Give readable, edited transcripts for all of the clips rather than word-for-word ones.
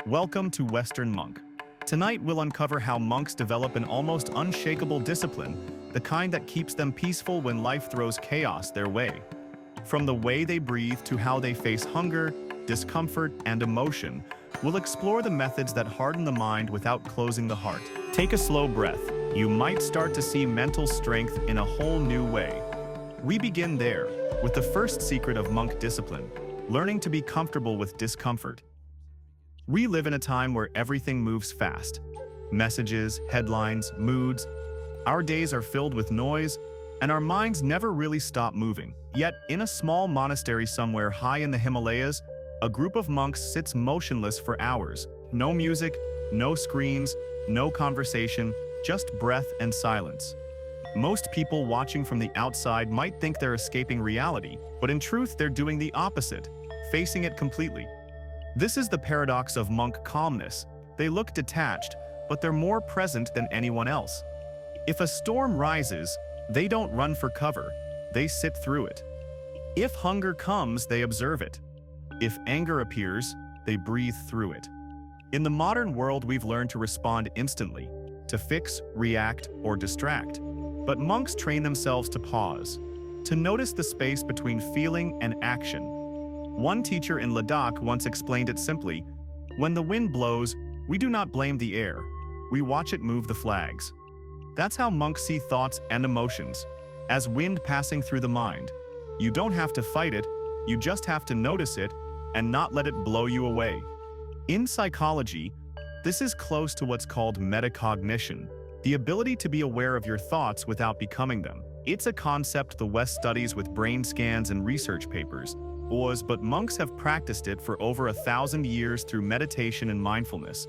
Welcome to Western Monk. Tonight we'll uncover how monks develop an almost unshakable discipline, the kind that keeps them peaceful when life throws chaos their way. From the way they breathe to how they face hunger, discomfort, and emotion, we'll explore the methods that harden the mind without closing the heart. Take a slow breath. You might start to see mental strength in a whole new way. We begin there, with the first secret of monk discipline, learning to be comfortable with discomfort. We live in a time where everything moves fast. Messages, headlines, moods. Our days are filled with noise, and our minds never really stop moving. Yet, in a small monastery somewhere high in the Himalayas, a group of monks sits motionless for hours. No music, no screens, no conversation, just breath and silence. Most people watching from the outside might think they're escaping reality, but in truth they're doing the opposite, facing it completely. This is the paradox of monk calmness. They look detached, but they're more present than anyone else. If a storm rises, they don't run for cover, they sit through it. If hunger comes, they observe it. If anger appears, they breathe through it. In the modern world, we've learned to respond instantly, to fix, react, or distract. But monks train themselves to pause, to notice the space between feeling and action. One teacher in Ladakh once explained it simply: when the wind blows, we do not blame the air, we watch it move the flags. That's how monks see thoughts and emotions, as wind passing through the mind. You don't have to fight it, you just have to notice it and not let it blow you away. In psychology, this is close to what's called metacognition, the ability to be aware of your thoughts without becoming them. It's a concept the West studies with brain scans and research papers, but monks have practiced it for over 1,000 years through meditation and mindfulness.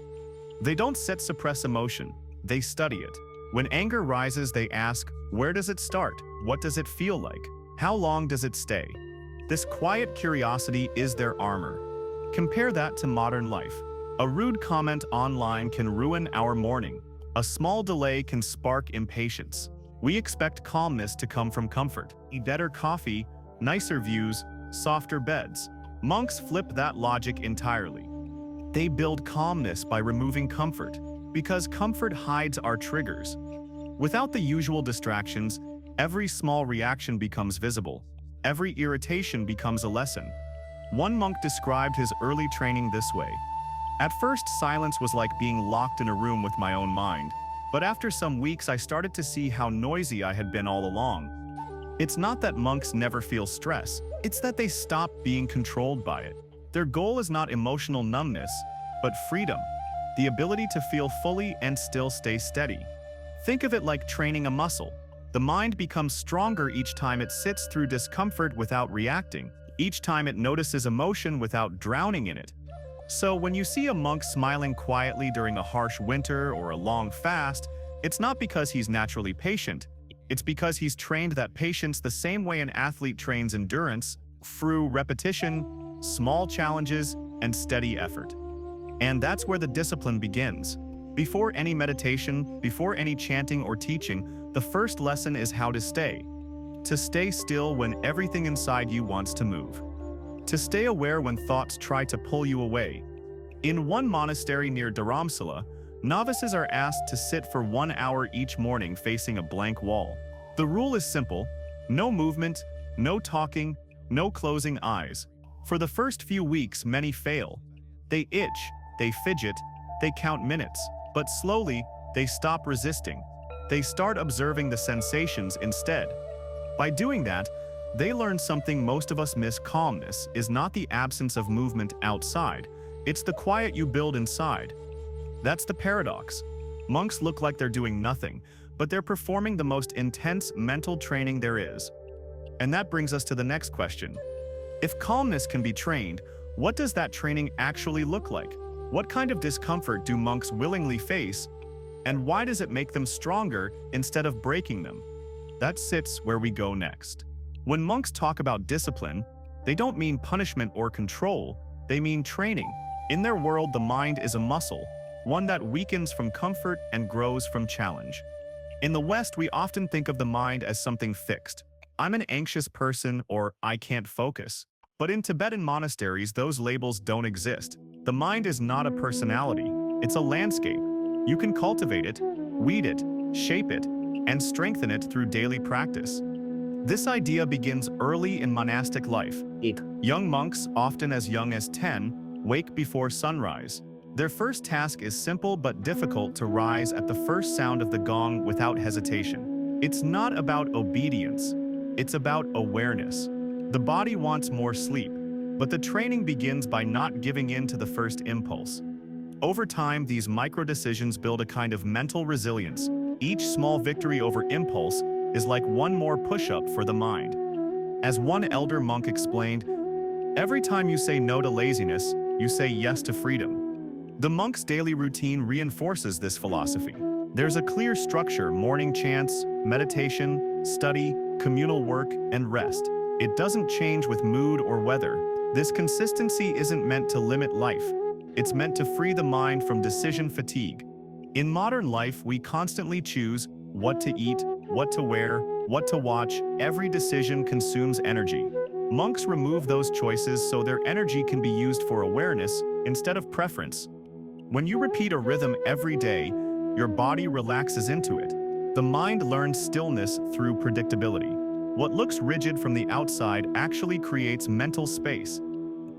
They don't suppress emotion, they study it. When anger rises, they ask, where does it start? What does it feel like? How long does it stay? This quiet curiosity is their armor. Compare that to modern life. A rude comment online can ruin our morning. A small delay can spark impatience. We expect calmness to come from comfort. Better coffee, nicer views, softer beds. Monks flip that logic entirely. They build calmness by removing comfort, because comfort hides our triggers. Without the usual distractions, every small reaction becomes visible. Every irritation becomes a lesson. One monk described his early training this way: at first, silence was like being locked in a room with my own mind, but after some weeks I started to see how noisy I had been all along. It's not that monks never feel stress, it's that they stop being controlled by it. Their goal is not emotional numbness, but freedom, the ability to feel fully and still stay steady. Think of it like training a muscle. The mind becomes stronger each time it sits through discomfort without reacting, each time it notices emotion without drowning in it. So when you see a monk smiling quietly during a harsh winter or a long fast, it's not because he's naturally patient. It's because he's trained that patience the same way an athlete trains endurance, through repetition, small challenges, and steady effort. And that's where the discipline begins. Before any meditation, before any chanting or teaching, the first lesson is how to stay. To stay still when everything inside you wants to move. To stay aware when thoughts try to pull you away. In one monastery near Dharamsala, novices are asked to sit for 1 hour each morning facing a blank wall. The rule is simple: no movement, no talking, no closing eyes. For the first few weeks, many fail. They itch, they fidget, they count minutes, but slowly, they stop resisting. They start observing the sensations instead. By doing that, they learn something most of us miss: calmness is not the absence of movement outside, it's the quiet you build inside. That's the paradox. Monks look like they're doing nothing, but they're performing the most intense mental training there is. And that brings us to the next question. If calmness can be trained, what does that training actually look like? What kind of discomfort do monks willingly face? And why does it make them stronger instead of breaking them? That sits where we go next. When monks talk about discipline, they don't mean punishment or control, they mean training. In their world, the mind is a muscle, one that weakens from comfort and grows from challenge. In the West, we often think of the mind as something fixed. I'm an anxious person, or I can't focus. But in Tibetan monasteries, those labels don't exist. The mind is not a personality, it's a landscape. You can cultivate it, weed it, shape it, and strengthen it through daily practice. This idea begins early in monastic life. Young monks, often as young as 10, wake before sunrise. Their first task is simple but difficult: to rise at the first sound of the gong without hesitation. It's not about obedience, it's about awareness. The body wants more sleep, but the training begins by not giving in to the first impulse. Over time, these micro-decisions build a kind of mental resilience. Each small victory over impulse is like one more push-up for the mind. As one elder monk explained, every time you say no to laziness, you say yes to freedom. The monk's daily routine reinforces this philosophy. There's a clear structure: morning chants, meditation, study, communal work, and rest. It doesn't change with mood or weather. This consistency isn't meant to limit life. It's meant to free the mind from decision fatigue. In modern life, we constantly choose what to eat, what to wear, what to watch. Every decision consumes energy. Monks remove those choices so their energy can be used for awareness instead of preference. When you repeat a rhythm every day, your body relaxes into it. The mind learns stillness through predictability. What looks rigid from the outside actually creates mental space.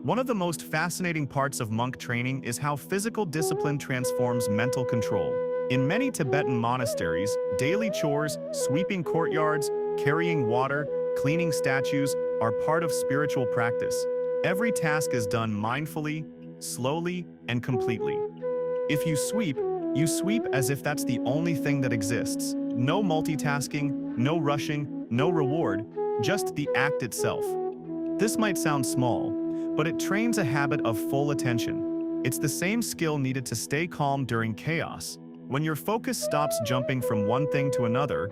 One of the most fascinating parts of monk training is how physical discipline transforms mental control. In many Tibetan monasteries, daily chores, sweeping courtyards, carrying water, cleaning statues are part of spiritual practice. Every task is done mindfully, slowly, and completely. If you sweep as if that's the only thing that exists. No multitasking, no rushing, no reward, just the act itself. This might sound small, but it trains a habit of full attention. It's the same skill needed to stay calm during chaos. When your focus stops jumping from one thing to another,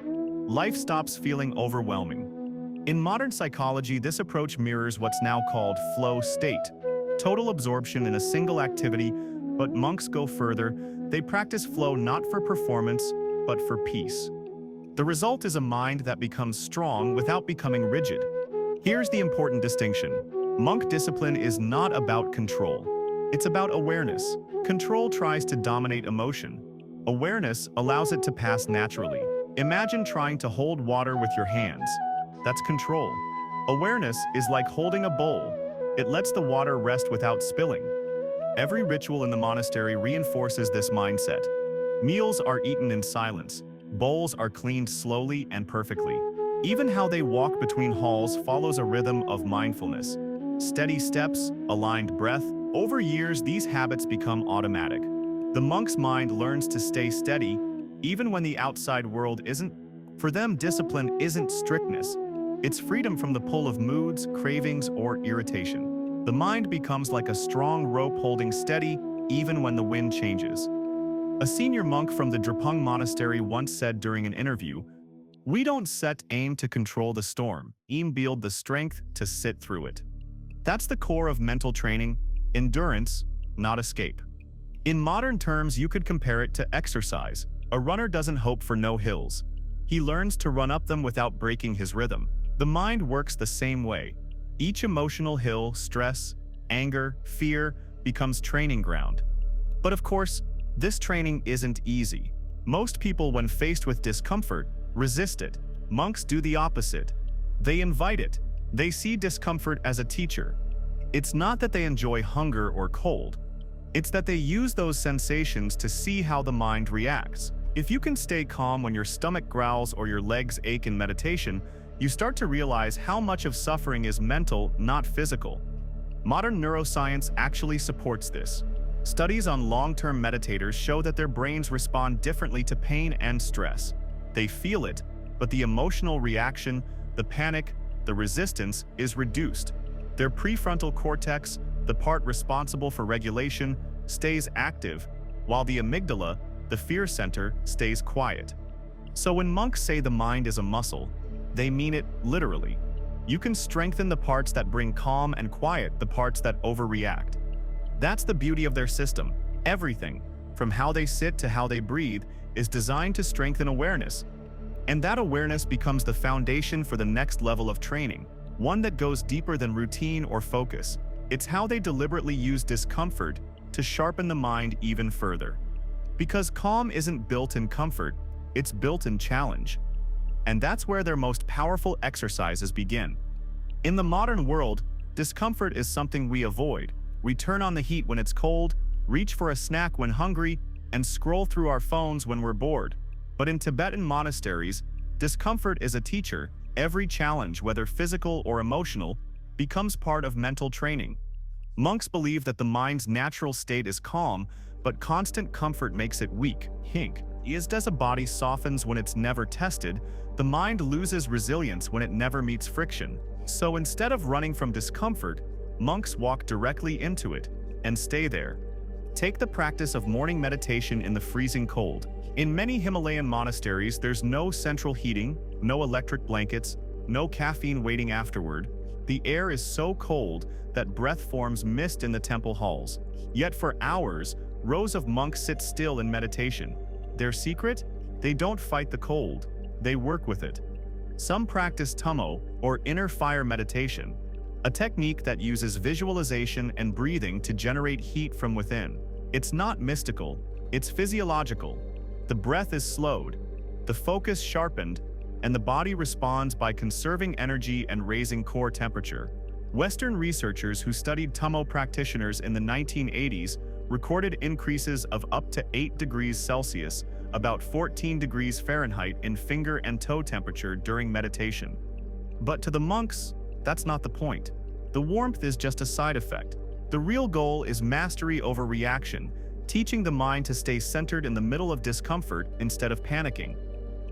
life stops feeling overwhelming. In modern psychology, this approach mirrors what's now called flow state, total absorption in a single activity, but monks go further. They practice flow not for performance, but for peace. The result is a mind that becomes strong without becoming rigid. Here's the important distinction. Monk discipline is not about control. It's about awareness. Control tries to dominate emotion. Awareness allows it to pass naturally. Imagine trying to hold water with your hands. That's control. Awareness is like holding a bowl. It lets the water rest without spilling. Every ritual in the monastery reinforces this mindset. Meals are eaten in silence. Bowls are cleaned slowly and perfectly. Even how they walk between halls follows a rhythm of mindfulness. Steady steps, aligned breath. Over years, these habits become automatic. The monk's mind learns to stay steady, even when the outside world isn't. For them, discipline isn't strictness. It's freedom from the pull of moods, cravings, or irritation. The mind becomes like a strong rope holding steady, even when the wind changes. A senior monk from the Drepung monastery once said during an interview, "We don't set aim to control the storm, aim build the strength to sit through it." That's the core of mental training, endurance, not escape. In modern terms, you could compare it to exercise. A runner doesn't hope for no hills. He learns to run up them without breaking his rhythm. The mind works the same way. Each emotional hill, stress, anger, fear, becomes training ground. But of course, this training isn't easy. Most people, when faced with discomfort, resist it. Monks do the opposite. They invite it. They see discomfort as a teacher. It's not that they enjoy hunger or cold. It's that they use those sensations to see how the mind reacts. If you can stay calm when your stomach growls or your legs ache in meditation, you start to realize how much of suffering is mental, not physical. Modern neuroscience actually supports this. Studies on long-term meditators show that their brains respond differently to pain and stress. They feel it, but the emotional reaction, the panic, the resistance is reduced. Their prefrontal cortex, the part responsible for regulation, stays active, while the amygdala, the fear center, stays quiet. So when monks say the mind is a muscle, they mean it literally. You can strengthen the parts that bring calm and quiet the parts that overreact. That's the beauty of their system. Everything, from how they sit to how they breathe, is designed to strengthen awareness. And that awareness becomes the foundation for the next level of training, one that goes deeper than routine or focus. It's how they deliberately use discomfort to sharpen the mind even further. Because calm isn't built in comfort, it's built in challenge. And that's where their most powerful exercises begin. In the modern world, discomfort is something we avoid. We turn on the heat when it's cold, reach for a snack when hungry, and scroll through our phones when we're bored. But in Tibetan monasteries, discomfort is a teacher. Every challenge, whether physical or emotional, becomes part of mental training. Monks believe that the mind's natural state is calm, but constant comfort makes it weak. Hink. Just as a body softens when it's never tested, the mind loses resilience when it never meets friction. So instead of running from discomfort, monks walk directly into it and stay there. Take the practice of morning meditation in the freezing cold. In many Himalayan monasteries, there's no central heating, no electric blankets, no caffeine waiting afterward. The air is so cold that breath forms mist in the temple halls. Yet for hours, rows of monks sit still in meditation. Their secret? They don't fight the cold. They work with it. Some practice tummo, or inner fire meditation, a technique that uses visualization and breathing to generate heat from within. It's not mystical, it's physiological. The breath is slowed, the focus sharpened, and the body responds by conserving energy and raising core temperature. Western researchers who studied tummo practitioners in the 1980s recorded increases of up to 8 degrees Celsius, about 14 degrees Fahrenheit in finger and toe temperature during meditation. But to the monks, that's not the point. The warmth is just a side effect. The real goal is mastery over reaction, teaching the mind to stay centered in the middle of discomfort instead of panicking.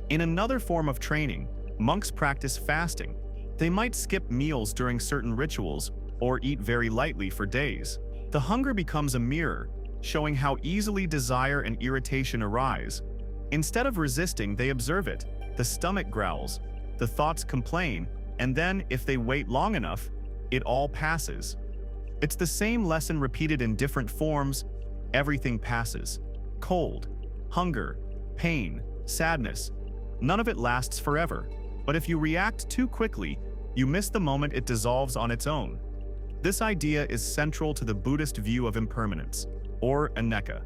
In another form of training, monks practice fasting. They might skip meals during certain rituals or eat very lightly for days. The hunger becomes a mirror, showing how easily desire and irritation arise. Instead of resisting, they observe it. The stomach growls, the thoughts complain, and then, if they wait long enough, it all passes. It's the same lesson repeated in different forms. Everything passes. Cold, hunger, pain, sadness. None of it lasts forever. But if you react too quickly, you miss the moment it dissolves on its own. This idea is central to the Buddhist view of impermanence, or anicca.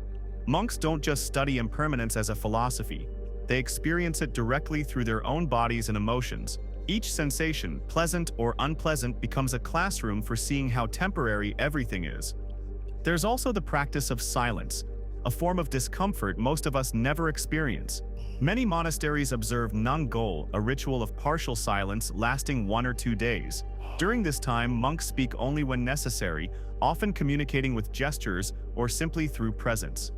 Monks don't just study impermanence as a philosophy. They experience it directly through their own bodies and emotions. Each sensation, pleasant or unpleasant, becomes a classroom for seeing how temporary everything is. There's also the practice of silence, a form of discomfort most of us never experience. Many monasteries observe nangol, a ritual of partial silence lasting 1 or 2 days. During this time, monks speak only when necessary, often communicating with gestures or simply through presence.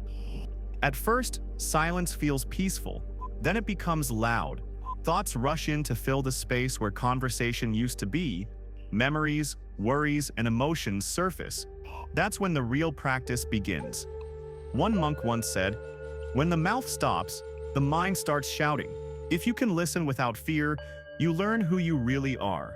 At first, silence feels peaceful. Then it becomes loud. Thoughts rush in to fill the space where conversation used to be. Memories, worries, and emotions surface. That's when the real practice begins. One monk once said, "When the mouth stops, the mind starts shouting. If you can listen without fear, you learn who you really are."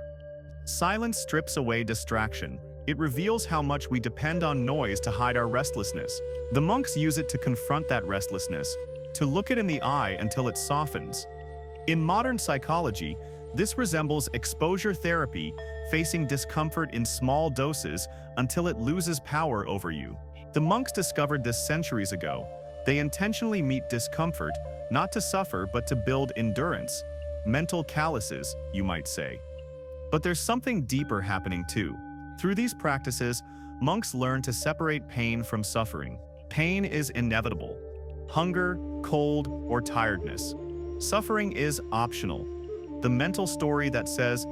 Silence strips away distraction. It reveals how much we depend on noise to hide our restlessness. The monks use it to confront that restlessness, to look it in the eye until it softens. In modern psychology, this resembles exposure therapy, facing discomfort in small doses until it loses power over you. The monks discovered this centuries ago. They intentionally meet discomfort, not to suffer but to build endurance. Mental calluses, you might say. But there's something deeper happening too. Through these practices, monks learn to separate pain from suffering. Pain is inevitable. Hunger, cold, or tiredness. Suffering is optional. The mental story that says,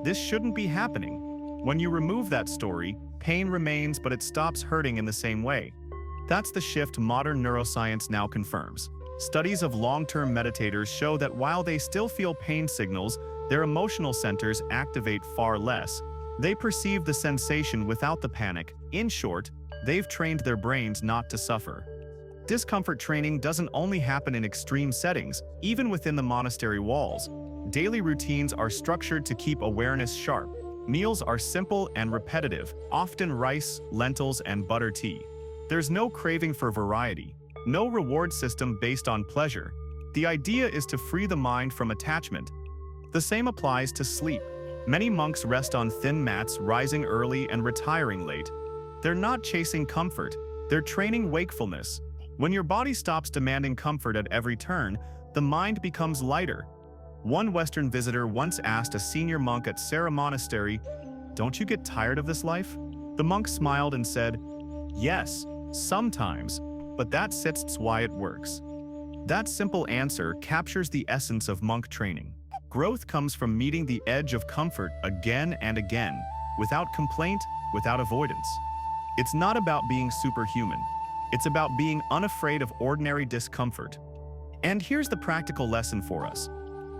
"This shouldn't be happening." When you remove that story, pain remains, but it stops hurting in the same way. That's the shift modern neuroscience now confirms. Studies of long-term meditators show that while they still feel pain signals, their emotional centers activate far less. They perceive the sensation without the panic. In short, they've trained their brains not to suffer. Discomfort training doesn't only happen in extreme settings, even within the monastery walls. Daily routines are structured to keep awareness sharp. Meals are simple and repetitive, often rice, lentils, and butter tea. There's no craving for variety, no reward system based on pleasure. The idea is to free the mind from attachment. The same applies to sleep. Many monks rest on thin mats, rising early and retiring late. They're not chasing comfort, They're training wakefulness. When your body stops demanding comfort at every turn, the mind becomes lighter. One Western visitor once asked a senior monk at Sera Monastery, "Don't you get tired of this life?" The monk smiled and said, "Yes, sometimes, but that's why it works." That simple answer captures the essence of monk training. Growth comes from meeting the edge of comfort again and again, without complaint, without avoidance. It's not about being superhuman. It's about being unafraid of ordinary discomfort. And here's the practical lesson for us.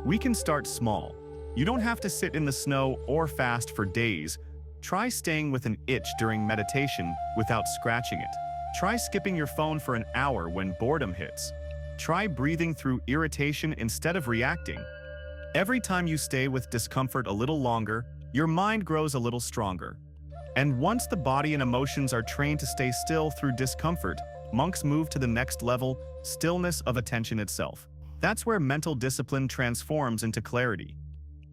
We can start small. You don't have to sit in the snow or fast for days. Try staying with an itch during meditation without scratching it. Try skipping your phone for an hour when boredom hits. Try breathing through irritation instead of reacting. Every time you stay with discomfort a little longer, your mind grows a little stronger. And once the body and emotions are trained to stay still through discomfort, monks move to the next level, stillness of attention itself. That's where mental discipline transforms into clarity.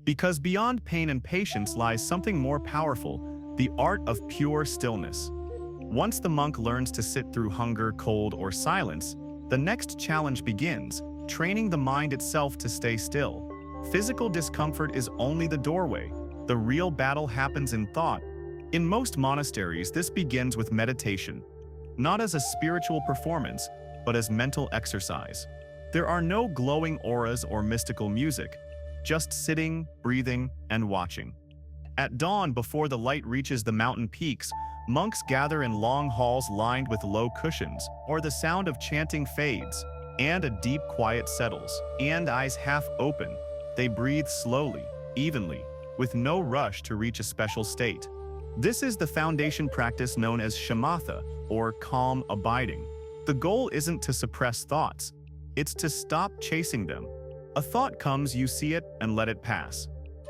Because beyond pain and patience lies something more powerful, the art of pure stillness. Once the monk learns to sit through hunger, cold, or silence, the next challenge begins, training the mind itself to stay still. Physical discomfort is only the doorway. The real battle happens in thought. In most monasteries, this begins with meditation, not as a spiritual performance, but as mental exercise. There are no glowing auras or mystical music, just sitting, breathing, and watching. At dawn, before the light reaches the mountain peaks, monks gather in long halls lined with low cushions, or the sound of chanting fades, and a deep quiet settles, and eyes half open. They breathe slowly, evenly, with no rush to reach a special state. This is the foundation practice known as shamatha, or calm abiding. The goal isn't to suppress thoughts. It's to stop chasing them. A thought comes, you see it, and let it pass.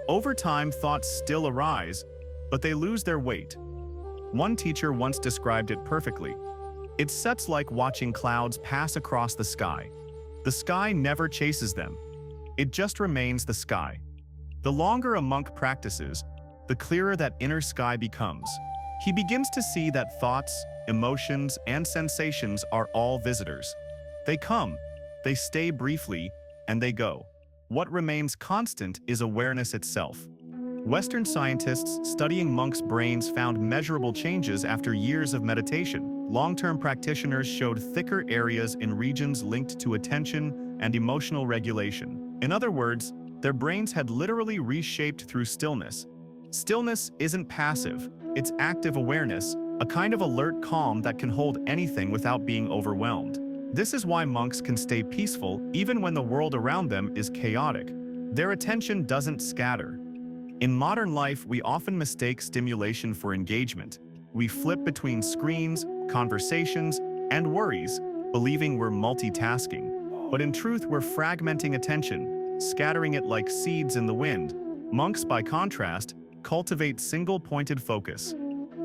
Over time, thoughts still arise, but they lose their weight. One teacher once described it perfectly. It sets like watching clouds pass across the sky. The sky never chases them. It just remains the sky. The longer a monk practices, the clearer that inner sky becomes. He begins to see that thoughts, emotions, and sensations are all visitors. They come, they stay briefly, and they go. What remains constant is awareness itself. Western scientists studying monks' brains found measurable changes after years of meditation. Long-term practitioners showed thicker areas in regions linked to attention and emotional regulation. In other words, their brains had literally reshaped through stillness. Stillness isn't passive, it's active awareness, a kind of alert calm that can hold anything without being overwhelmed. This is why monks can stay peaceful even when the world around them is chaotic. Their attention doesn't scatter. In modern life, we often mistake stimulation for engagement. We flip between screens, conversations, and worries, believing we're multitasking. But in truth, we're fragmenting attention, scattering it like seeds in the wind. Monks, by contrast, cultivate single-pointed focus.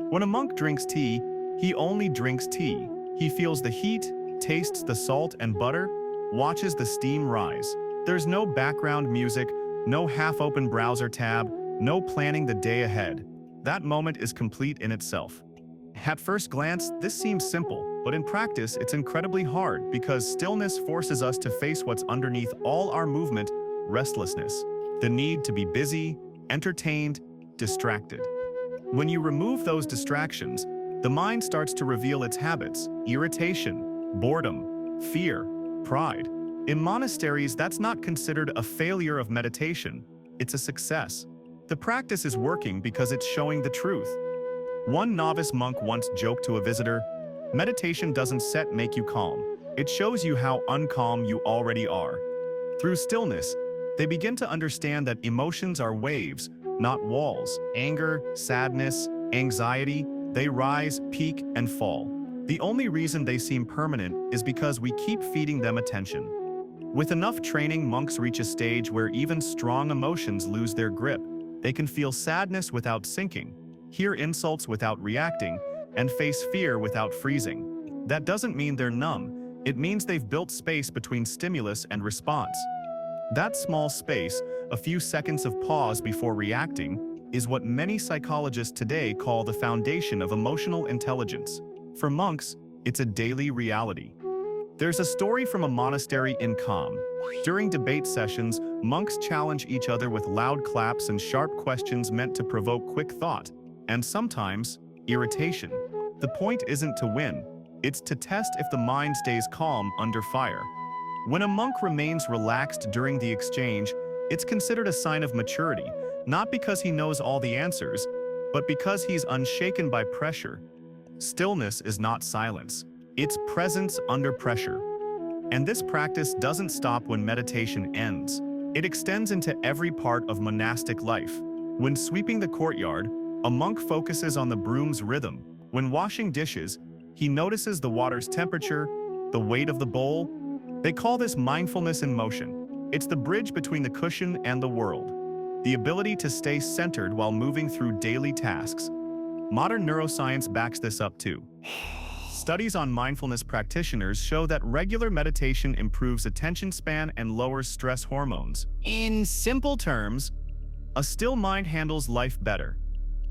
When a monk drinks tea, he only drinks tea. He feels the heat, tastes the salt and butter, watches the steam rise. There's no background music, no half-open browser tab, no planning the day ahead. That moment is complete in itself. At first glance, this seems simple, but in practice, it's incredibly hard because stillness forces us to face what's underneath all our movement: restlessness, the need to be busy, entertained, distracted. When you remove those distractions, the mind starts to reveal its habits: irritation, boredom, fear, pride. In monasteries, that's not considered a failure of meditation, it's a success. The practice is working because it's showing the truth. One novice monk once joked to a visitor, "Meditation doesn't make you calm. It shows you how uncalm you already are." Through stillness, they begin to understand that emotions are waves, not walls. Anger, sadness, anxiety, they rise, peak, and fall. The only reason they seem permanent is because we keep feeding them attention. With enough training, monks reach a stage where even strong emotions lose their grip. They can feel sadness without sinking, hear insults without reacting, and face fear without freezing. That doesn't mean they're numb. It means they've built space between stimulus and response. That small space, a few seconds of pause before reacting, is what many psychologists today call the foundation of emotional intelligence. For monks, it's a daily reality. There's a story from a monastery in Kham. During debate sessions, monks challenge each other with loud claps and sharp questions meant to provoke quick thought, and sometimes, irritation. The point isn't to win, it's to test if the mind stays calm under fire. When a monk remains relaxed during the exchange, it's considered a sign of maturity, not because he knows all the answers, but because he's unshaken by pressure. Stillness is not silence, it's presence under pressure. And this practice doesn't stop when meditation ends. It extends into every part of monastic life. When sweeping the courtyard, a monk focuses on the broom's rhythm. When washing dishes, he notices the water's temperature, the weight of the bowl. They call this mindfulness in motion. It's the bridge between the cushion and the world, the ability to stay centered while moving through daily tasks. Modern neuroscience backs this up too. Studies on mindfulness practitioners show that regular meditation improves attention span and lowers stress hormones. In simple terms, a still mind handles life better.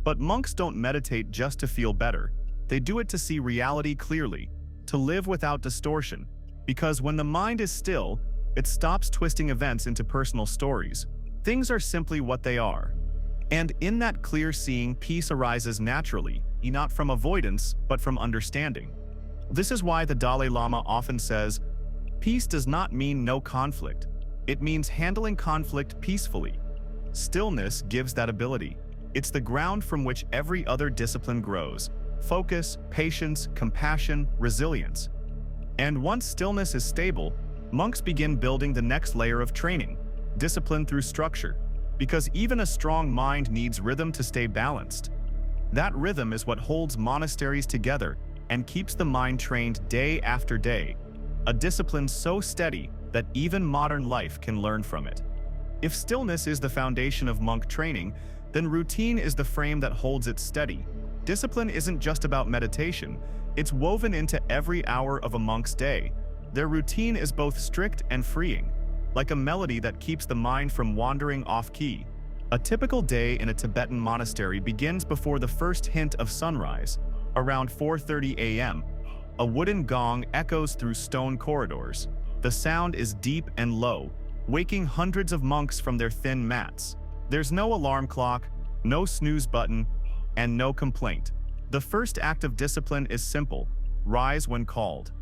But monks don't meditate just to feel better. They do it to see reality clearly, to live without distortion. Because when the mind is still, it stops twisting events into personal stories. Things are simply what they are. And in that clear seeing, peace arises naturally, not from avoidance, but from understanding. This is why the Dalai Lama often says, peace does not mean no conflict. It means handling conflict peacefully. Stillness gives that ability. It's the ground from which every other discipline grows. Focus, patience, compassion, resilience. And once stillness is stable, monks begin building the next layer of training, discipline through structure. Because even a strong mind needs rhythm to stay balanced. That rhythm is what holds monasteries together and keeps the mind trained day after day, a discipline so steady that even modern life can learn from it. If stillness is the foundation of monk training, then routine is the frame that holds it steady. Discipline isn't just about meditation, it's woven into every hour of a monk's day. Their routine is both strict and freeing, like a melody that keeps the mind from wandering off-key. A typical day in a Tibetan monastery begins before the first hint of sunrise. Around 4:30 a.m., a wooden gong echoes through stone corridors. The sound is deep and low, waking hundreds of monks from their thin mats. There's no alarm clock, no snooze button, and no complaint. The first act of discipline is simple: rise when called.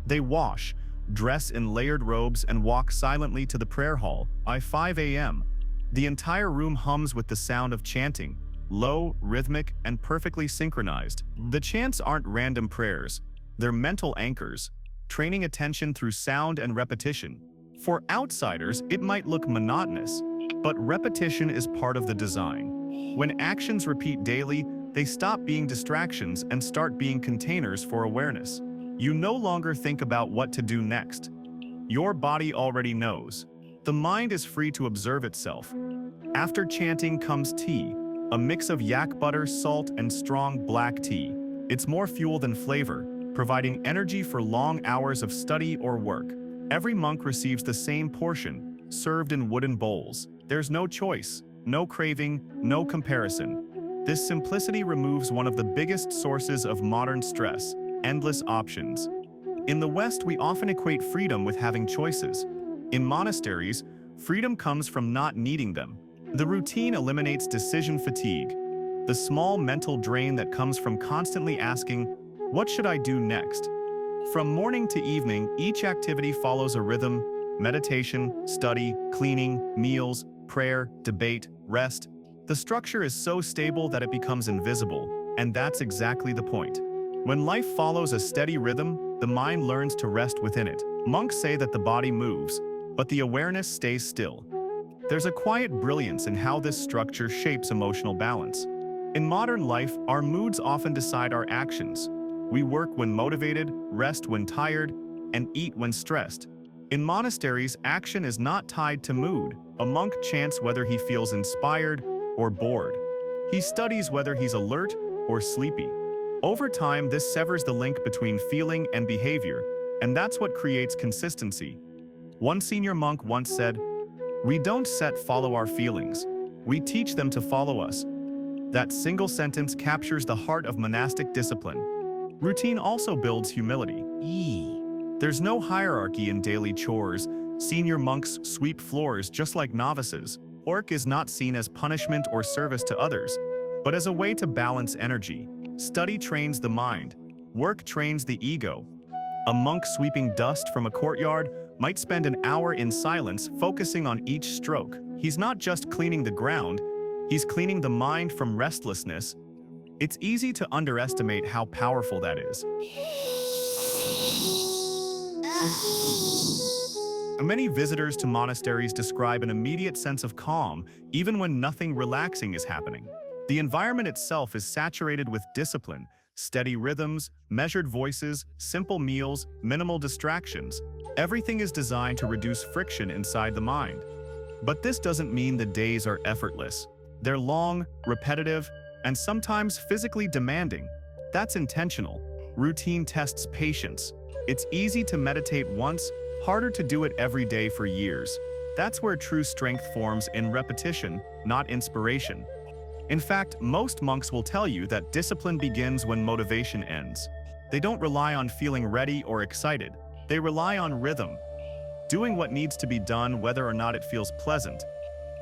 They wash, dress in layered robes, and walk silently to the prayer hall. By 5 a.m., the entire room hums with the sound of chanting, low, rhythmic, and perfectly synchronized. The chants aren't random prayers, they're mental anchors, training attention through sound and repetition. For outsiders, it might look monotonous, but repetition is part of the design. When actions repeat daily, they stop being distractions and start being containers for awareness. You no longer think about what to do next. Your body already knows. The mind is free to observe itself. After chanting comes tea, a mix of yak butter, salt, and strong black tea. It's more fuel than flavor, providing energy for long hours of study or work. Every monk receives the same portion, served in wooden bowls. There's no choice, no craving, no comparison. This simplicity removes one of the biggest sources of modern stress: endless options. In the West, we often equate freedom with having choices. In monasteries, freedom comes from not needing them. The routine eliminates decision fatigue, the small mental drain that comes from constantly asking, what should I do next? From morning to evening, each activity follows a rhythm: meditation, study, cleaning, meals, prayer, debate, rest. The structure is so stable that it becomes invisible, and that's exactly the point. When life follows a steady rhythm, the mind learns to rest within it. Monks say that the body moves, but the awareness stays still. There's a quiet brilliance in how this structure shapes emotional balance. In modern life, our moods often decide our actions. We work when motivated, rest when tired, and eat when stressed. In monasteries, action is not tied to mood. A monk chants whether he feels inspired or bored. He studies whether he's alert or sleepy. Over time, this severs the link between feeling and behavior, and that's what creates consistency. One senior monk once said, "We don't follow our feelings. We teach them to follow us." That single sentence captures the heart of monastic discipline. Routine also builds humility. There's no hierarchy in daily chores. Senior monks sweep floors just like novices. Work is not seen as punishment or service to others, but as a way to balance energy. Study trains the mind. Work trains the ego. A monk sweeping dust from a courtyard might spend an hour in silence focusing on each stroke. He's not just cleaning the ground, he's cleaning the mind from restlessness. It's easy to underestimate how powerful that is. Many visitors to monasteries describe an immediate sense of calm, even when nothing relaxing is happening. The environment itself is saturated with discipline, steady rhythms, measured voices, simple meals, minimal distractions. Everything is designed to reduce friction inside the mind. But this doesn't mean the days are effortless. They're long, repetitive, and sometimes physically demanding. That's intentional. Routine tests patience. It's easy to meditate once, harder to do it every day for years. That's where true strength forms in repetition, not inspiration. In fact, most monks will tell you that discipline begins when motivation ends. They don't rely on feeling ready or excited. They rely on rhythm, doing what needs to be done whether or not it feels pleasant.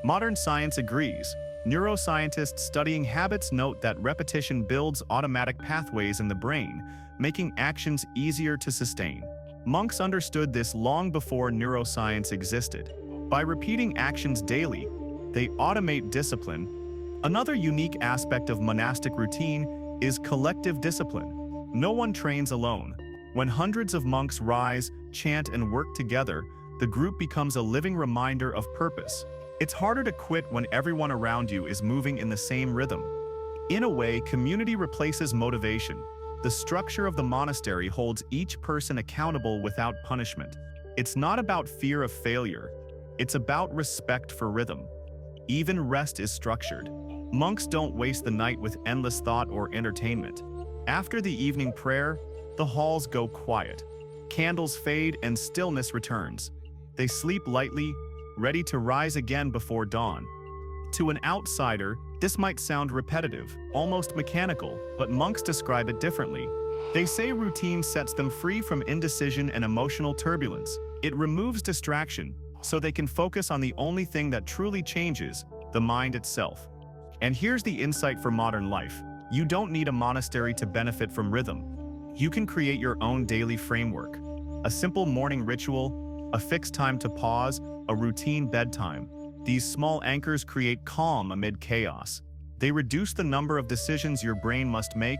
Modern science agrees. Neuroscientists studying habits note that repetition builds automatic pathways in the brain, making actions easier to sustain. Monks understood this long before neuroscience existed. By repeating actions daily, they automate discipline. Another unique aspect of monastic routine is collective discipline. No one trains alone. When hundreds of monks rise, chant, and work together, the group becomes a living reminder of purpose. It's harder to quit when everyone around you is moving in the same rhythm. In a way, community replaces motivation. The structure of the monastery holds each person accountable without punishment. It's not about fear of failure. It's about respect for rhythm. Even rest is structured. Monks don't waste the night with endless thought or entertainment. After the evening prayer, the halls go quiet. Candles fade and stillness returns. They sleep lightly, ready to rise again before dawn. To an outsider, this might sound repetitive, almost mechanical, but monks describe it differently. They say routine sets them free from indecision and emotional turbulence. It removes distraction, so they can focus on the only thing that truly changes, the mind itself. And here's the insight for modern life. You don't need a monastery to benefit from rhythm. You can create your own daily framework. A simple morning ritual, a fixed time to pause, a routine bedtime. These small anchors create calm amid chaos. They reduce the number of decisions your brain must make,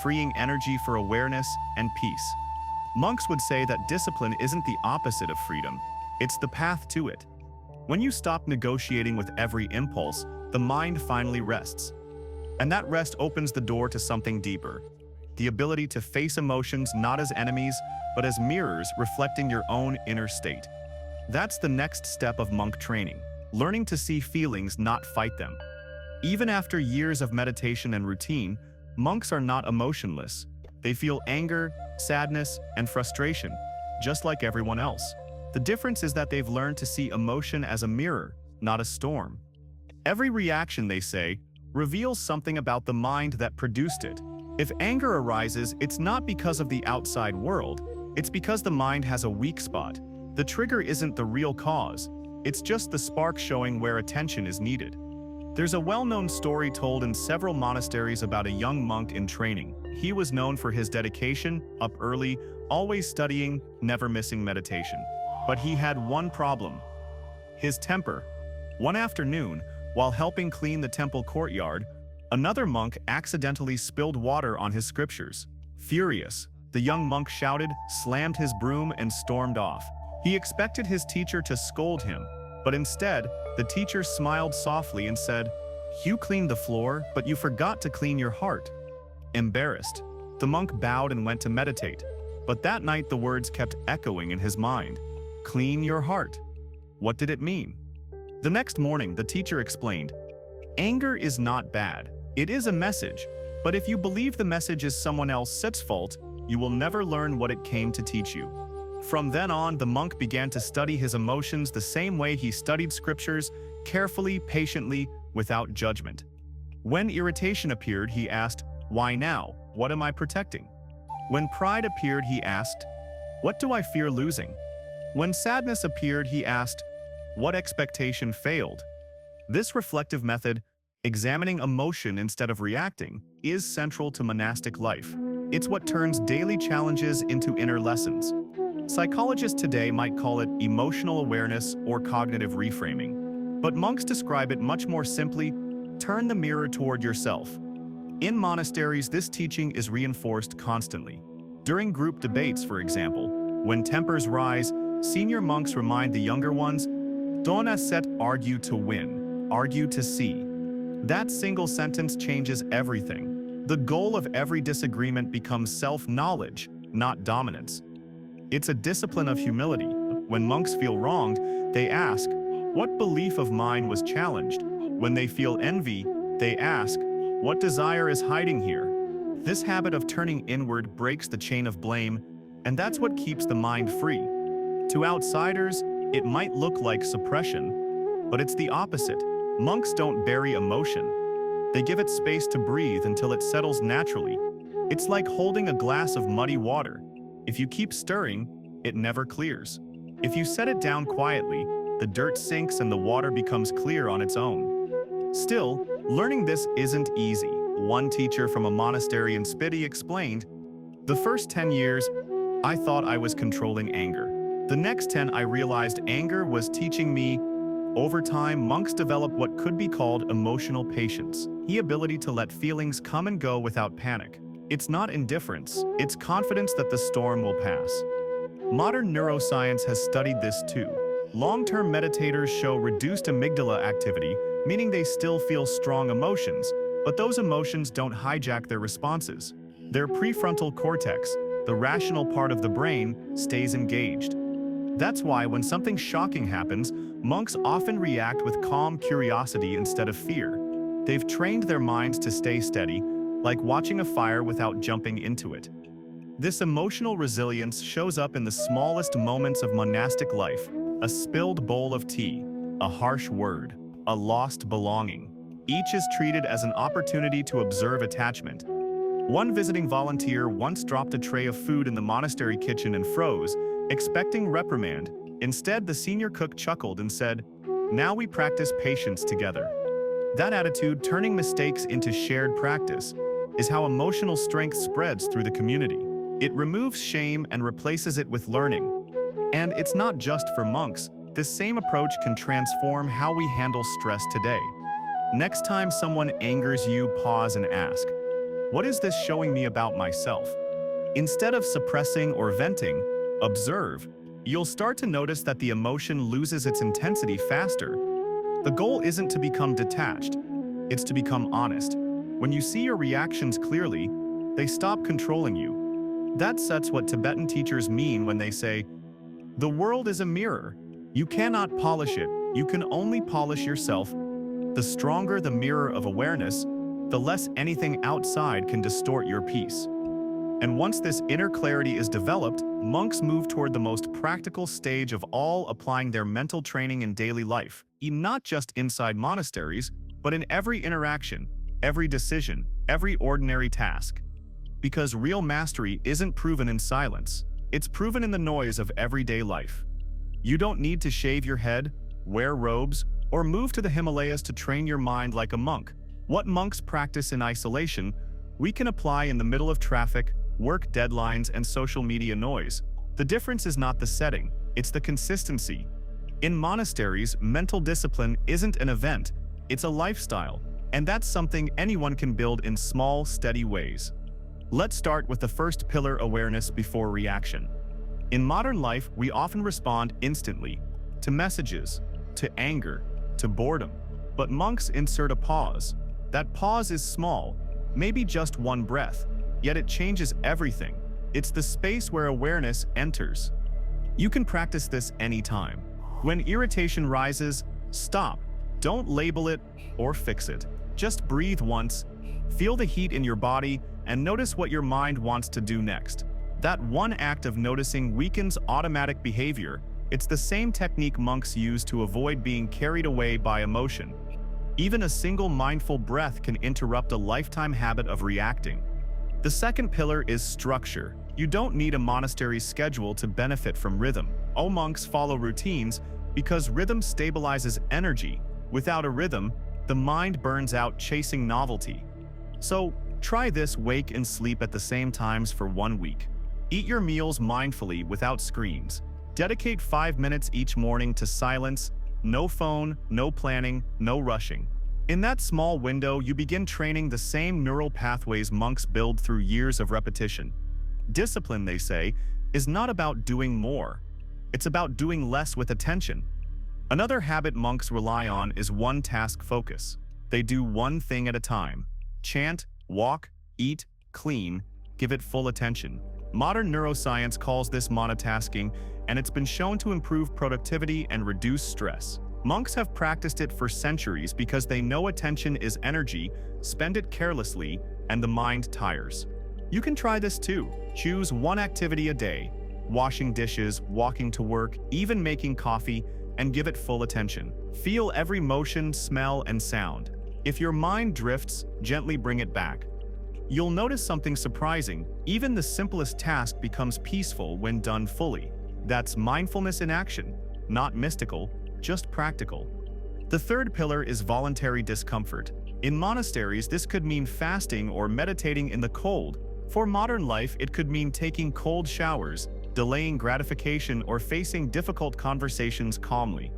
freeing energy for awareness and peace. Monks would say that discipline isn't the opposite of freedom. It's the path to it. When you stop negotiating with every impulse, the mind finally rests. And that rest opens the door to something deeper. The ability to face emotions not as enemies, but as mirrors reflecting your own inner state. That's the next step of monk training, learning to see feelings, not fight them. Even after years of meditation and routine, monks are not emotionless. They feel anger, sadness, and frustration, just like everyone else. The difference is that they've learned to see emotion as a mirror, not a storm. Every reaction, they say, reveals something about the mind that produced it. If anger arises, it's not because of the outside world, it's because the mind has a weak spot. The trigger isn't the real cause, it's just the spark showing where attention is needed. There's a well-known story told in several monasteries about a young monk in training. He was known for his dedication, up early, always studying, never missing meditation. But he had one problem: his temper. One afternoon, while helping clean the temple courtyard, another monk accidentally spilled water on his scriptures. Furious, the young monk shouted, slammed his broom, and stormed off. He expected his teacher to scold him, but instead, the teacher smiled softly and said, "You cleaned the floor, but you forgot to clean your heart." Embarrassed, the monk bowed and went to meditate. But that night the words kept echoing in his mind. Clean your heart. What did it mean? The next morning, the teacher explained, anger is not bad. It is a message, but if you believe the message is someone else's fault, you will never learn what it came to teach you. From then on, the monk began to study his emotions the same way he studied scriptures, carefully, patiently, without judgment. When irritation appeared, he asked, "Why now? What am I protecting?" When pride appeared, he asked, "What do I fear losing?" When sadness appeared, he asked, "What expectation failed?" This reflective method, examining emotion instead of reacting, is central to monastic life. It's what turns daily challenges into inner lessons. Psychologists today might call it emotional awareness or cognitive reframing. But monks describe it much more simply: turn the mirror toward yourself. In monasteries, this teaching is reinforced constantly. During group debates, for example, when tempers rise, senior monks remind the younger ones, "Don't argue to win, argue to see." That single sentence changes everything. The goal of every disagreement becomes self-knowledge, not dominance. It's a discipline of humility. When monks feel wronged, they ask, "What belief of mine was challenged?" When they feel envy, they ask, "What desire is hiding here?" This habit of turning inward breaks the chain of blame, and that's what keeps the mind free. To outsiders, it might look like suppression, but it's the opposite. Monks don't bury emotion. They give it space to breathe until it settles naturally. It's like holding a glass of muddy water. If you keep stirring, it never clears. If you set it down quietly, the dirt sinks and the water becomes clear on its own. Still, learning this isn't easy. One teacher from a monastery in Spiti explained, "The first 10 years, I thought I was controlling anger. The next 10, I realized anger was teaching me." Over time, monks develop what could be called emotional patience, the ability to let feelings come and go without panic. It's not indifference, it's confidence that the storm will pass. Modern neuroscience has studied this too. Long-term meditators show reduced amygdala activity, meaning they still feel strong emotions, but those emotions don't hijack their responses. Their prefrontal cortex, the rational part of the brain, stays engaged. That's why when something shocking happens, monks often react with calm curiosity instead of fear. They've trained their minds to stay steady, like watching a fire without jumping into it. This emotional resilience shows up in the smallest moments of monastic life: a spilled bowl of tea, a harsh word, a lost belonging. Each is treated as an opportunity to observe attachment. One visiting volunteer once dropped a tray of food in the monastery kitchen and froze, expecting reprimand. Instead, the senior cook chuckled and said, "Now we practice patience together." That attitude, turning mistakes into shared practice, is how emotional strength spreads through the community. It removes shame and replaces it with learning. And it's not just for monks. This same approach can transform how we handle stress today. Next time someone angers you, pause and ask, "What is this showing me about myself?" Instead of suppressing or venting, observe. You'll start to notice that the emotion loses its intensity faster. The goal isn't to become detached, it's to become honest. When you see your reactions clearly, they stop controlling you. That sets what Tibetan teachers mean when they say, "The world is a mirror. You cannot polish it, you can only polish yourself." The stronger the mirror of awareness, the less anything outside can distort your peace. And once this inner clarity is developed, monks move toward the most practical stage of all, applying their mental training in daily life, not just inside monasteries, but in every interaction, every decision, every ordinary task. Because real mastery isn't proven in silence, it's proven in the noise of everyday life. You don't need to shave your head, wear robes, or move to the Himalayas to train your mind like a monk. What monks practice in isolation, we can apply in the middle of traffic, work deadlines, and social media noise. The difference is not the setting, it's the consistency. In monasteries, mental discipline isn't an event, it's a lifestyle, and that's something anyone can build in small, steady ways. Let's start with the first pillar: awareness before reaction. In modern life, we often respond instantly to messages, to anger, to boredom. But monks insert a pause. That pause is small, maybe just one breath, yet it changes everything. It's the space where awareness enters. You can practice this anytime. When irritation rises, stop. Don't label it or fix it. Just breathe once, feel the heat in your body, and notice what your mind wants to do next. That one act of noticing weakens automatic behavior. It's the same technique monks use to avoid being carried away by emotion. Even a single mindful breath can interrupt a lifetime habit of reacting. The second pillar is structure. You don't need a monastery schedule to benefit from rhythm. All monks follow routines because rhythm stabilizes energy. Without a rhythm, the mind burns out chasing novelty. So, try this: wake and sleep at the same times for 1 week. Eat your meals mindfully without screens. Dedicate 5 minutes each morning to silence. No phone, no planning, no rushing. In that small window, you begin training the same neural pathways monks build through years of repetition. Discipline, they say, is not about doing more. It's about doing less with attention. Another habit monks rely on is one-task focus. They do one thing at a time. Chant, walk, eat, clean, give it full attention. Modern neuroscience calls this monotasking, and it's been shown to improve productivity and reduce stress. Monks have practiced it for centuries because they know attention is energy, spend it carelessly, and the mind tires. You can try this too. Choose one activity a day: washing dishes, walking to work, even making coffee, and give it full attention. Feel every motion, smell, and sound. If your mind drifts, gently bring it back. You'll notice something surprising: even the simplest task becomes peaceful when done fully. That's mindfulness in action, not mystical, just practical. The third pillar is voluntary discomfort. In monasteries, this could mean fasting or meditating in the cold. For modern life, it could mean taking cold showers, delaying gratification, or facing difficult conversations calmly.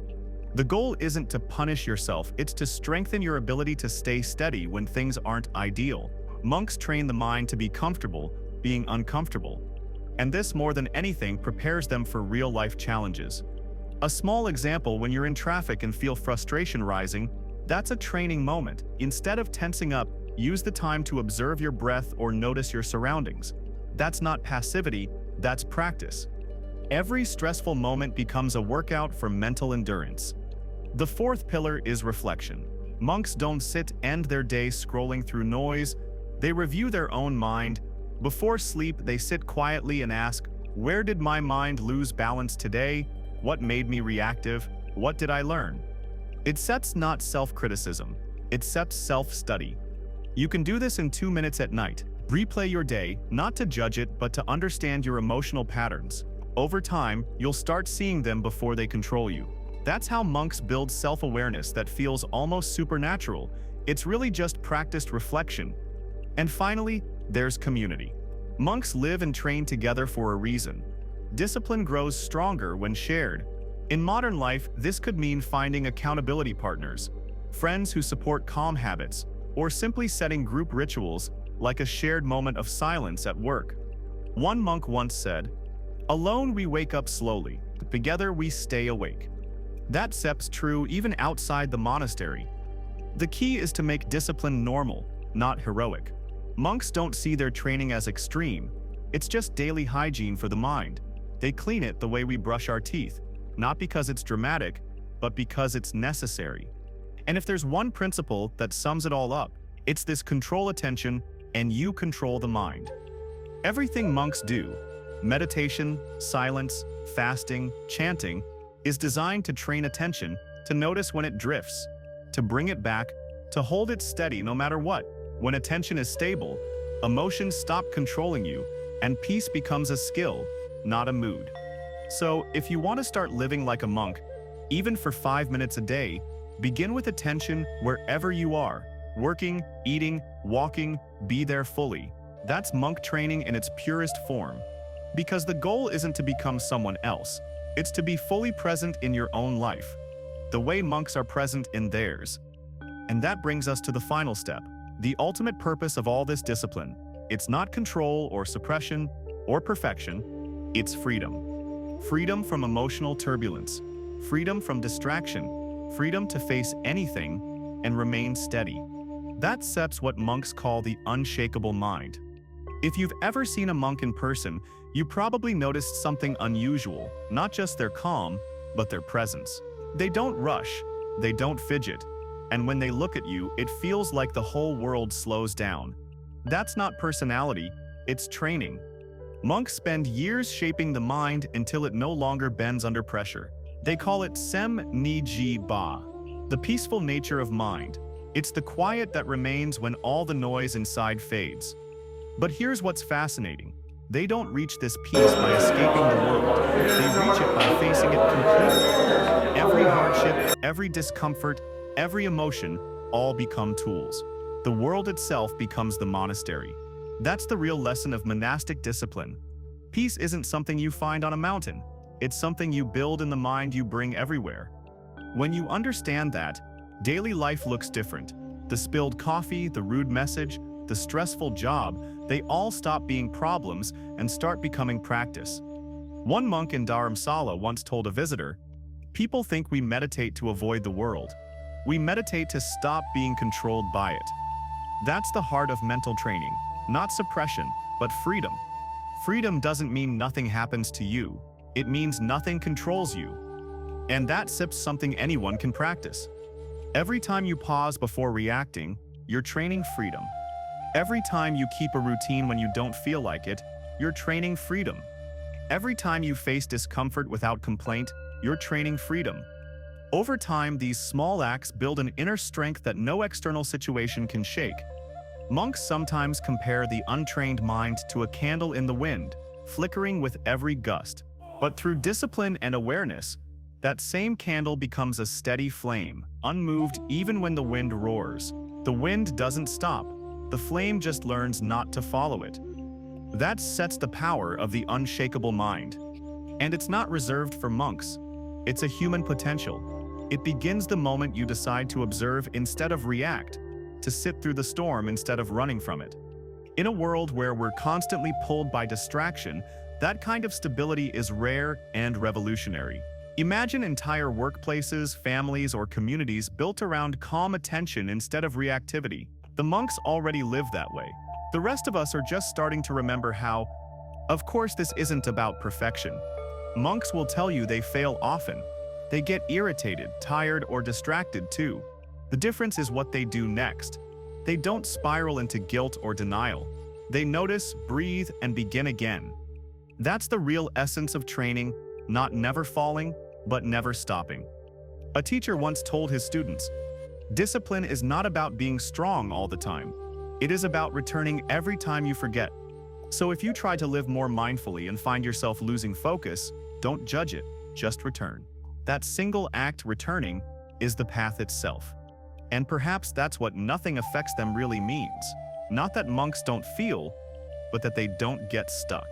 The goal isn't to punish yourself, it's to strengthen your ability to stay steady when things aren't ideal. Monks train the mind to be comfortable being uncomfortable. And this, more than anything, prepares them for real-life challenges. A small example: when you're in traffic and feel frustration rising, that's a training moment. Instead of tensing up, use the time to observe your breath or notice your surroundings. That's not passivity, that's practice. Every stressful moment becomes a workout for mental endurance. The fourth pillar is reflection. Monks don't end their day scrolling through noise. They review their own mind. Before sleep, they sit quietly and ask, where did my mind lose balance today? What made me reactive? What did I learn? It sets not self-criticism, it sets self-study. You can do this in 2 minutes at night. Replay your day, not to judge it, but to understand your emotional patterns. Over time, you'll start seeing them before they control you. That's how monks build self-awareness that feels almost supernatural. It's really just practiced reflection. And finally, there's community. Monks live and train together for a reason. Discipline grows stronger when shared. In modern life, this could mean finding accountability partners, friends who support calm habits, or simply setting group rituals like a shared moment of silence at work. One monk once said, "Alone we wake up slowly, together we stay awake." That sep's true even outside the monastery. The key is to make discipline normal, not heroic. Monks don't see their training as extreme. It's just daily hygiene for the mind. They clean it the way we brush our teeth, not because it's dramatic, but because it's necessary. And if there's one principle that sums it all up, it's this: control attention, and you control the mind. Everything monks do, meditation, silence, fasting, chanting, is designed to train attention, to notice when it drifts, to bring it back, to hold it steady no matter what. When attention is stable, emotions stop controlling you, and peace becomes a skill, not a mood. So, if you want to start living like a monk, even for 5 minutes a day, begin with attention wherever you are. Working, eating, walking, be there fully. That's monk training in its purest form. Because the goal isn't to become someone else, it's to be fully present in your own life, the way monks are present in theirs. And that brings us to the final step, the ultimate purpose of all this discipline. It's not control or suppression or perfection, it's freedom. Freedom from emotional turbulence, freedom from distraction, freedom to face anything and remain steady. That sets what monks call the unshakable mind. If you've ever seen a monk in person, you probably noticed something unusual, not just their calm, but their presence. They don't rush, they don't fidget, and when they look at you, it feels like the whole world slows down. That's not personality, it's training. Monks spend years shaping the mind until it no longer bends under pressure. They call it sem ni ji ba, the peaceful nature of mind. It's the quiet that remains when all the noise inside fades. But here's what's fascinating. They don't reach this peace by escaping the world. They reach it by facing it completely. Every hardship, every discomfort, every emotion all become tools. The world itself becomes the monastery. That's the real lesson of monastic discipline. Peace isn't something you find on a mountain. It's something you build in the mind you bring everywhere. When you understand that, daily life looks different. The spilled coffee, the rude message, the stressful job, they all stop being problems and start becoming practice. One monk in Dharamsala once told a visitor, "People think we meditate to avoid the world. We meditate to stop being controlled by it." That's the heart of mental training, not suppression, but freedom. Freedom doesn't mean nothing happens to you. It means nothing controls you. And that's something anyone can practice. Every time you pause before reacting, you're training freedom. Every time you keep a routine when you don't feel like it, you're training freedom. Every time you face discomfort without complaint, you're training freedom. Over time, these small acts build an inner strength that no external situation can shake. Monks sometimes compare the untrained mind to a candle in the wind, flickering with every gust. But through discipline and awareness, that same candle becomes a steady flame, unmoved even when the wind roars. The wind doesn't stop. The flame just learns not to follow it. That sets the power of the unshakable mind. And it's not reserved for monks. It's a human potential. It begins the moment you decide to observe instead of react, to sit through the storm instead of running from it. In a world where we're constantly pulled by distraction, that kind of stability is rare and revolutionary. Imagine entire workplaces, families, or communities built around calm attention instead of reactivity. The monks already live that way. The rest of us are just starting to remember how. Of course, this isn't about perfection. Monks will tell you they fail often. They get irritated, tired, or distracted too. The difference is what they do next. They don't spiral into guilt or denial. They notice, breathe, and begin again. That's the real essence of training, not never falling, but never stopping. A teacher once told his students, "Discipline is not about being strong all the time. It is about returning every time you forget." So if you try to live more mindfully and find yourself losing focus, don't judge it, just return. That single act, returning, is the path itself. And perhaps that's what "nothing affects them" really means. Not that monks don't feel, but that they don't get stuck.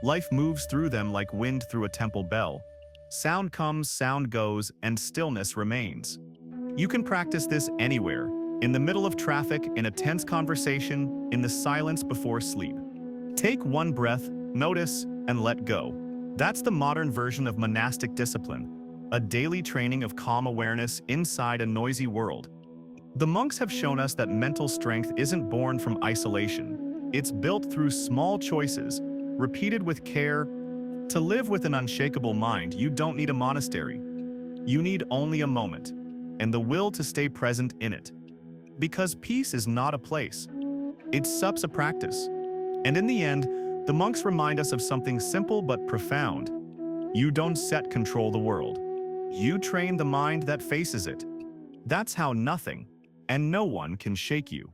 Life moves through them like wind through a temple bell. Sound comes, sound goes, and stillness remains. You can practice this anywhere, in the middle of traffic, in a tense conversation, in the silence before sleep. Take one breath, notice, and let go. That's the modern version of monastic discipline, a daily training of calm awareness inside a noisy world. The monks have shown us that mental strength isn't born from isolation. It's built through small choices, repeated with care. To live with an unshakable mind, you don't need a monastery. You need only a moment, and the will to stay present in it. Because peace is not a place. It's a practice. And in the end, the monks remind us of something simple but profound. You don't control the world. You train the mind that faces it. That's how nothing and no one can shake you.